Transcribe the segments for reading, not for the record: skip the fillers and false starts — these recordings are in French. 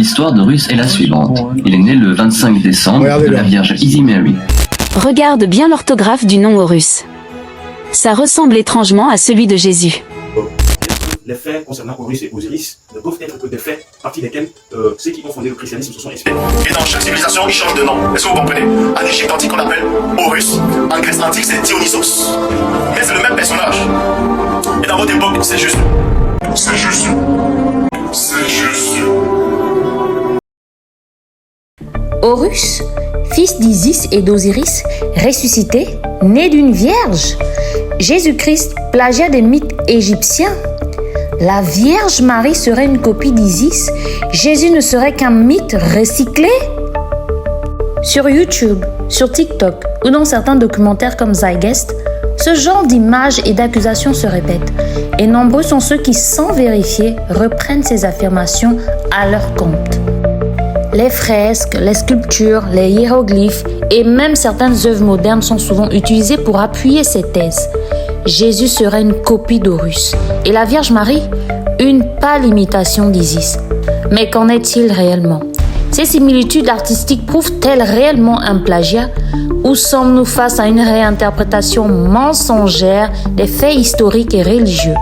L'histoire d'Horus est la suivante. Il est né le 25 décembre de la Vierge Easy Mary. Regarde bien l'orthographe du nom Horus. Ça ressemble étrangement à celui de Jésus. Les faits concernant Horus et Osiris ne peuvent être que des faits partie desquels ceux qui ont fondé le christianisme se sont inspirés. Et dans chaque civilisation, ils changent de nom. Est-ce que vous comprenez? En Égypte antique, on appelle Horus. En Grèce antique, c'est Dionysos. Mais c'est le même personnage. Et dans votre époque, c'est Jésus. C'est Jésus. C'est Jésus. Horus, fils d'Isis et d'Osiris, ressuscité, né d'une vierge. Jésus-Christ, plagiat des mythes égyptiens. La Vierge Marie serait une copie d'Isis. Jésus ne serait qu'un mythe recyclé. Sur YouTube, sur TikTok ou dans certains documentaires comme Zeitgeist, ce genre d'images et d'accusations se répètent. Et nombreux sont ceux qui, sans vérifier, reprennent ces affirmations à leur compte. Les fresques, les sculptures, les hiéroglyphes et même certaines œuvres modernes sont souvent utilisées pour appuyer ces thèses. Jésus serait une copie d'Horus et la Vierge Marie, une pâle imitation d'Isis. Mais qu'en est-il réellement? Ces similitudes artistiques prouvent-elles réellement un plagiat ou sommes-nous face à une réinterprétation mensongère des faits historiques et religieux?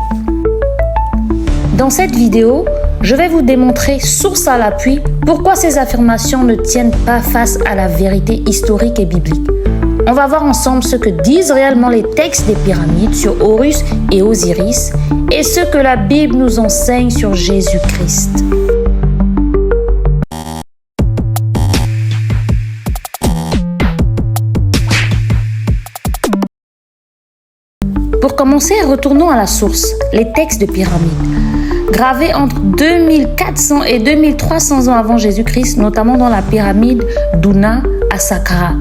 Dans cette vidéo, je vais vous démontrer, source à l'appui, pourquoi ces affirmations ne tiennent pas face à la vérité historique et biblique. On va voir ensemble ce que disent réellement les textes des pyramides sur Horus et Osiris et ce que la Bible nous enseigne sur Jésus-Christ. Pour commencer, retournons à la source, les textes de pyramides. Gravés entre 2400 et 2300 ans avant Jésus-Christ, notamment dans la pyramide d'Una à Saqqara.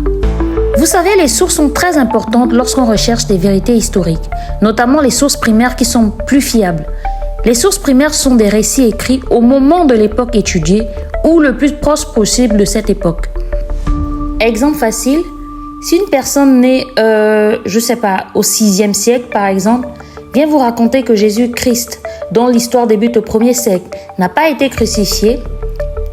Vous savez, les sources sont très importantes lorsqu'on recherche des vérités historiques, notamment les sources primaires qui sont plus fiables. Les sources primaires sont des récits écrits au moment de l'époque étudiée ou le plus proche possible de cette époque. Exemple facile, si une personne née, au 6e siècle par exemple, vient vous raconter que Jésus-Christ, dont l'histoire débute au 1er siècle, n'a pas été crucifié,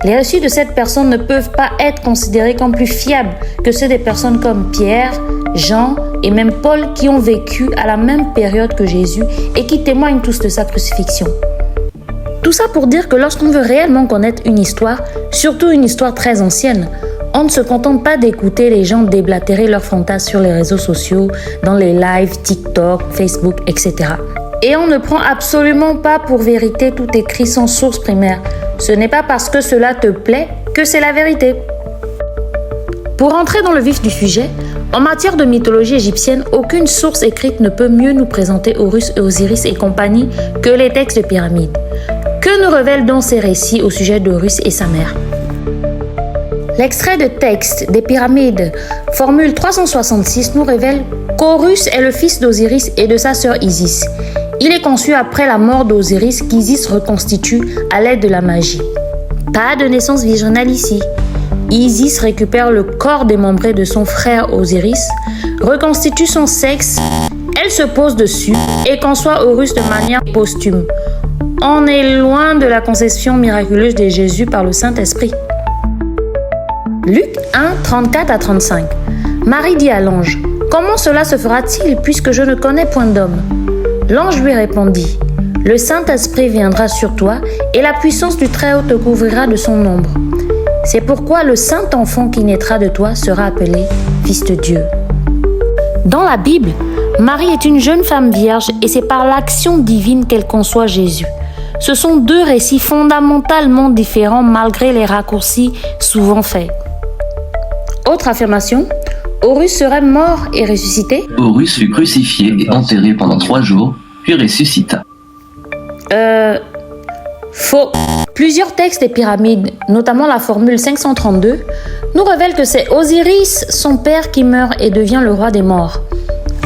les récits de cette personne ne peuvent pas être considérés comme plus fiables que ceux des personnes comme Pierre, Jean et même Paul qui ont vécu à la même période que Jésus et qui témoignent tous de sa crucifixion. Tout ça pour dire que lorsqu'on veut réellement connaître une histoire, surtout une histoire très ancienne, on ne se contente pas d'écouter les gens déblatérer leurs fantasmes sur les réseaux sociaux, dans les lives, TikTok, Facebook, etc. Et on ne prend absolument pas pour vérité tout écrit sans source primaire. Ce n'est pas parce que cela te plaît que c'est la vérité. Pour entrer dans le vif du sujet, en matière de mythologie égyptienne, aucune source écrite ne peut mieux nous présenter Horus et Osiris et compagnie que les textes de pyramides. Que nous révèlent donc ces récits au sujet d'Horus et sa mère? L'extrait de texte des pyramides, formule 366, nous révèle qu'Horus est le fils d'Osiris et de sa sœur Isis. Il est conçu après la mort d'Osiris qu'Isis reconstitue à l'aide de la magie. Pas de naissance virginale ici. Isis récupère le corps démembré de son frère Osiris, reconstitue son sexe, elle se pose dessus et conçoit Horus de manière posthume. On est loin de la conception miraculeuse de Jésus par le Saint-Esprit. Luc 1, 34 à 35. Marie dit à l'ange, « Comment cela se fera-t-il puisque je ne connais point d'homme ?» L'ange lui répondit, « Le Saint-Esprit viendra sur toi et la puissance du Très-Haut te couvrira de son ombre. C'est pourquoi le saint enfant qui naîtra de toi sera appelé Fils de Dieu. » Dans la Bible, Marie est une jeune femme vierge et c'est par l'action divine qu'elle conçoit Jésus. Ce sont deux récits fondamentalement différents malgré les raccourcis souvent faits. Autre affirmation, Horus serait mort et ressuscité. Horus fut crucifié et enterré pendant 3 jours, puis ressuscita. Faux. Plusieurs textes des pyramides, notamment la formule 532, nous révèlent que c'est Osiris, son père, qui meurt et devient le roi des morts.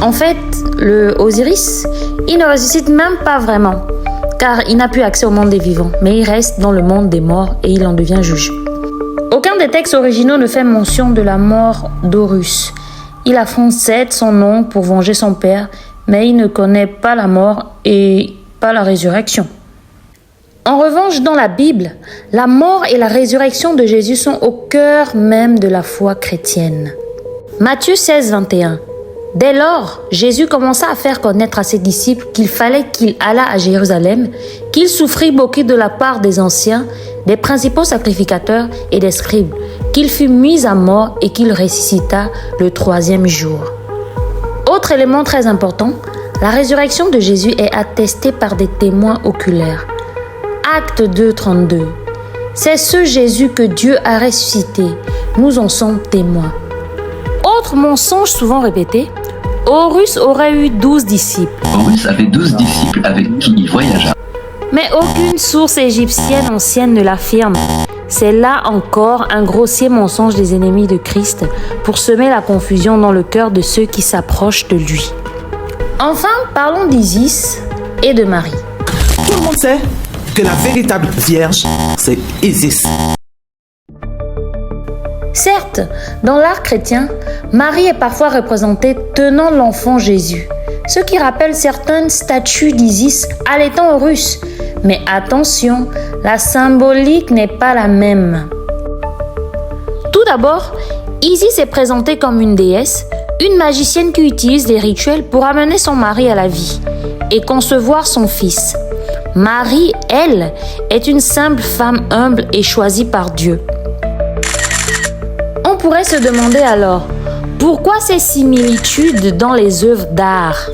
En fait, le Osiris, il ne ressuscite même pas vraiment, car il n'a plus accès au monde des vivants, mais il reste dans le monde des morts et il en devient juge. Aucun des textes originaux ne fait mention de la mort d'Horus. Il affronte Seth, son oncle, pour venger son père, mais il ne connaît pas la mort et pas la résurrection. En revanche, dans la Bible, la mort et la résurrection de Jésus sont au cœur même de la foi chrétienne. Matthieu 16, 21. Dès lors, Jésus commença à faire connaître à ses disciples qu'il fallait qu'il allât à Jérusalem, qu'il souffrit beaucoup de la part des anciens, des principaux sacrificateurs et des scribes, qu'il fut mis à mort et qu'il ressuscita le 3e jour. Autre élément très important, la résurrection de Jésus est attestée par des témoins oculaires. Acte 2, 32. C'est ce Jésus que Dieu a ressuscité. Nous en sommes témoins. Autre mensonge souvent répété, Horus aurait eu 12 disciples. Horus avait 12 disciples avec qui il voyagea. Mais aucune source égyptienne ancienne ne l'affirme. C'est là encore un grossier mensonge des ennemis de Christ pour semer la confusion dans le cœur de ceux qui s'approchent de lui. Enfin, parlons d'Isis et de Marie. Tout le monde sait que la véritable vierge, c'est Isis. Certes, dans l'art chrétien, Marie est parfois représentée tenant l'enfant Jésus, ce qui rappelle certaines statues d'Isis allaitant Horus. Mais attention, la symbolique n'est pas la même. Tout d'abord, Isis est présentée comme une déesse, une magicienne qui utilise des rituels pour amener son mari à la vie et concevoir son fils. Marie, elle, est une simple femme humble et choisie par Dieu. On pourrait se demander alors, pourquoi ces similitudes dans les œuvres d'art ?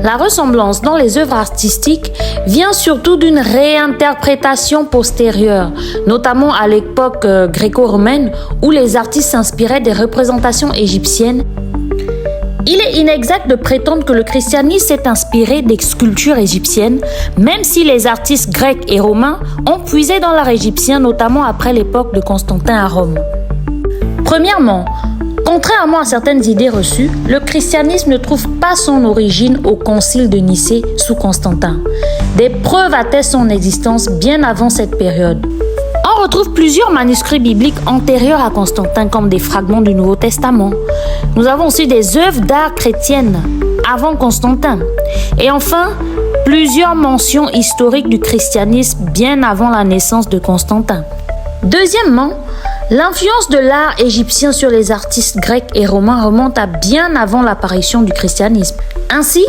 La ressemblance dans les œuvres artistiques vient surtout d'une réinterprétation postérieure, notamment à l'époque gréco-romaine où les artistes s'inspiraient des représentations égyptiennes. Il est inexact de prétendre que le christianisme s'est inspiré des sculptures égyptiennes, même si les artistes grecs et romains ont puisé dans l'art égyptien, notamment après l'époque de Constantin à Rome. Premièrement, contrairement à certaines idées reçues, le christianisme ne trouve pas son origine au concile de Nicée sous Constantin. Des preuves attestent son existence bien avant cette période. On retrouve plusieurs manuscrits bibliques antérieurs à Constantin comme des fragments du Nouveau Testament. Nous avons aussi des œuvres d'art chrétiennes avant Constantin. Et enfin, plusieurs mentions historiques du christianisme bien avant la naissance de Constantin. Deuxièmement, l'influence de l'art égyptien sur les artistes grecs et romains remonte à bien avant l'apparition du christianisme. Ainsi,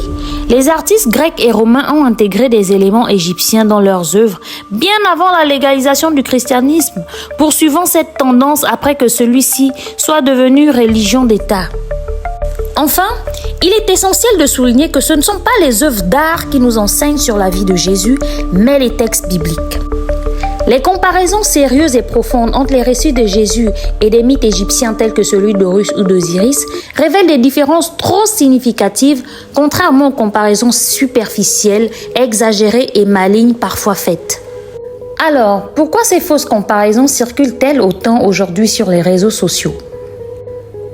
les artistes grecs et romains ont intégré des éléments égyptiens dans leurs œuvres bien avant la légalisation du christianisme, poursuivant cette tendance après que celui-ci soit devenu religion d'État. Enfin, il est essentiel de souligner que ce ne sont pas les œuvres d'art qui nous enseignent sur la vie de Jésus, mais les textes bibliques. Les comparaisons sérieuses et profondes entre les récits de Jésus et des mythes égyptiens tels que celui d'Horus ou d'Osiris révèlent des différences trop significatives, contrairement aux comparaisons superficielles, exagérées et malignes parfois faites. Alors, pourquoi ces fausses comparaisons circulent-elles autant aujourd'hui sur les réseaux sociaux ?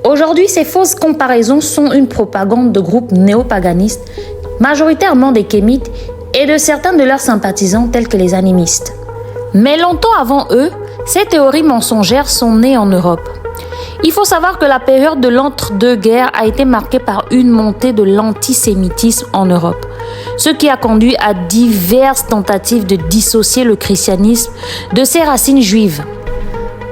Aujourd'hui, ces fausses comparaisons sont une propagande de groupes néopaganistes, majoritairement des kémites et de certains de leurs sympathisants tels que les animistes. Mais longtemps avant eux, ces théories mensongères sont nées en Europe. Il faut savoir que la période de l'entre-deux-guerres a été marquée par une montée de l'antisémitisme en Europe, ce qui a conduit à diverses tentatives de dissocier le christianisme de ses racines juives.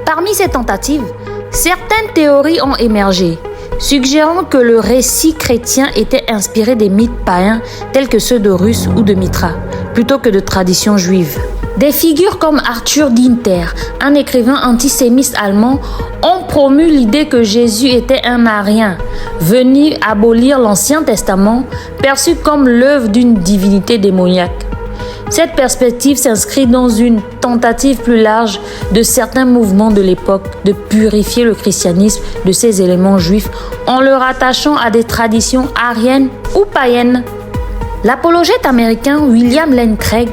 Parmi ces tentatives, certaines théories ont émergé, suggérant que le récit chrétien était inspiré des mythes païens tels que ceux d'Horus ou de Mithra, plutôt que de traditions juives. Des figures comme Arthur Dinter, un écrivain antisémite allemand, ont promu l'idée que Jésus était un arien, venu abolir l'Ancien Testament, perçu comme l'œuvre d'une divinité démoniaque. Cette perspective s'inscrit dans une tentative plus large de certains mouvements de l'époque de purifier le christianisme de ses éléments juifs en le rattachant à des traditions ariennes ou païennes. L'apologète américain William Lane Craig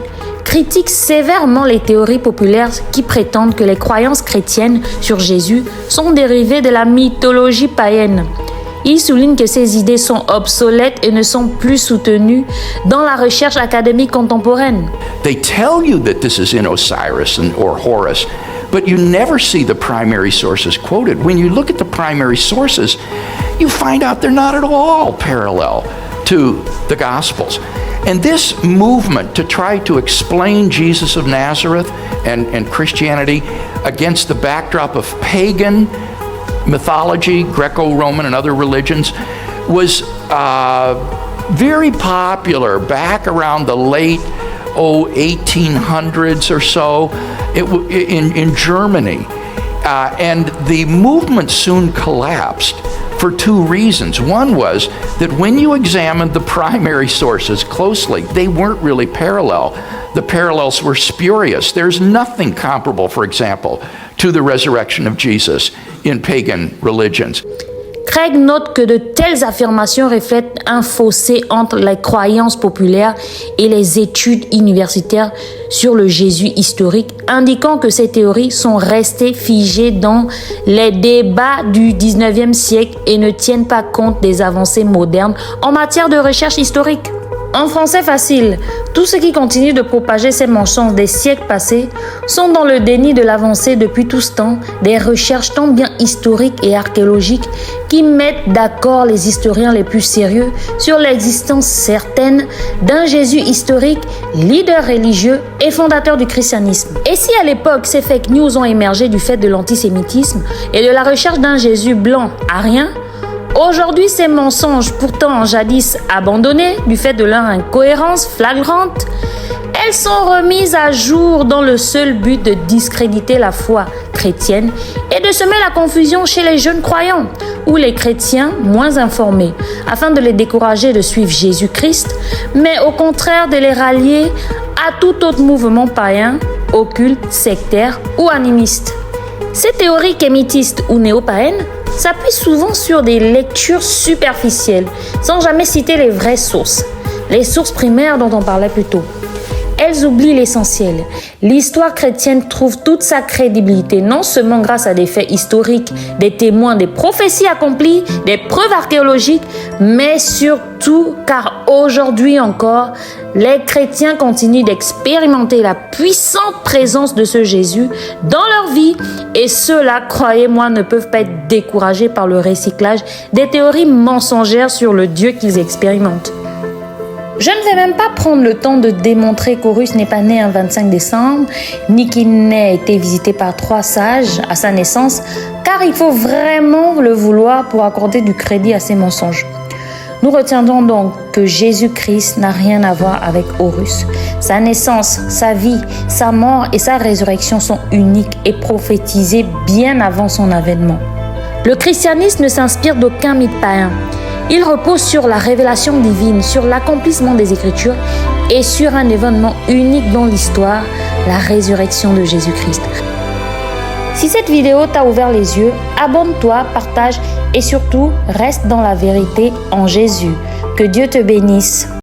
critique sévèrement les théories populaires qui prétendent que les croyances chrétiennes sur Jésus sont dérivées de la mythologie païenne. Il souligne que ces idées sont obsolètes et ne sont plus soutenues dans la recherche académique contemporaine. They tell you that this is in Osiris or Horus, but you never see the primary sources quoted. When you look at the primary sources, you find out they're not at all parallel to the Gospels. And this movement to try to explain Jesus of Nazareth and Christianity against the backdrop of pagan mythology, Greco-Roman and other religions, was very popular back around the late 1800s or so in Germany. And the movement soon collapsed for two reasons. One was that when you examined the primary sources closely, they weren't really parallel. The parallels were spurious. There's nothing comparable, for example, to the resurrection of Jesus in pagan religions. Craig note que de telles affirmations reflètent un fossé entre les croyances populaires et les études universitaires sur le Jésus historique, indiquant que ces théories sont restées figées dans les débats du 19e siècle et ne tiennent pas compte des avancées modernes en matière de recherche historique. En français facile, tous ceux qui continuent de propager ces mensonges des siècles passés sont dans le déni de l'avancée depuis tout ce temps des recherches tant bien historiques et archéologiques qui mettent d'accord les historiens les plus sérieux sur l'existence certaine d'un Jésus historique, leader religieux et fondateur du christianisme. Et si à l'époque ces fake news ont émergé du fait de l'antisémitisme et de la recherche d'un Jésus blanc arien, aujourd'hui, ces mensonges, pourtant jadis abandonnés du fait de leur incohérence flagrante, elles sont remises à jour dans le seul but de discréditer la foi chrétienne et de semer la confusion chez les jeunes croyants ou les chrétiens moins informés, afin de les décourager de suivre Jésus-Christ, mais au contraire de les rallier à tout autre mouvement païen, occulte, sectaire ou animiste. Ces théories kémitistes ou néo-païennes s'appuient souvent sur des lectures superficielles, sans jamais citer les vraies sources, les sources primaires dont on parlait plus tôt. Elles oublient l'essentiel. L'histoire chrétienne trouve toute sa crédibilité, non seulement grâce à des faits historiques, des témoins, des prophéties accomplies, des preuves archéologiques, mais surtout car aujourd'hui encore, les chrétiens continuent d'expérimenter la puissante présence de ce Jésus dans leur vie et ceux-là, croyez-moi, ne peuvent pas être découragés par le recyclage des théories mensongères sur le Dieu qu'ils expérimentent. Je ne vais même pas prendre le temps de démontrer qu'Horus n'est pas né un 25 décembre, ni qu'il n'ait été visité par 3 sages à sa naissance, car il faut vraiment le vouloir pour accorder du crédit à ces mensonges. Nous retiendrons donc que Jésus-Christ n'a rien à voir avec Horus. Sa naissance, sa vie, sa mort et sa résurrection sont uniques et prophétisées bien avant son avènement. Le christianisme ne s'inspire d'aucun mythe païen. Il repose sur la révélation divine, sur l'accomplissement des Écritures et sur un événement unique dans l'histoire, la résurrection de Jésus-Christ. Si cette vidéo t'a ouvert les yeux, abonne-toi, partage et surtout reste dans la vérité en Jésus. Que Dieu te bénisse.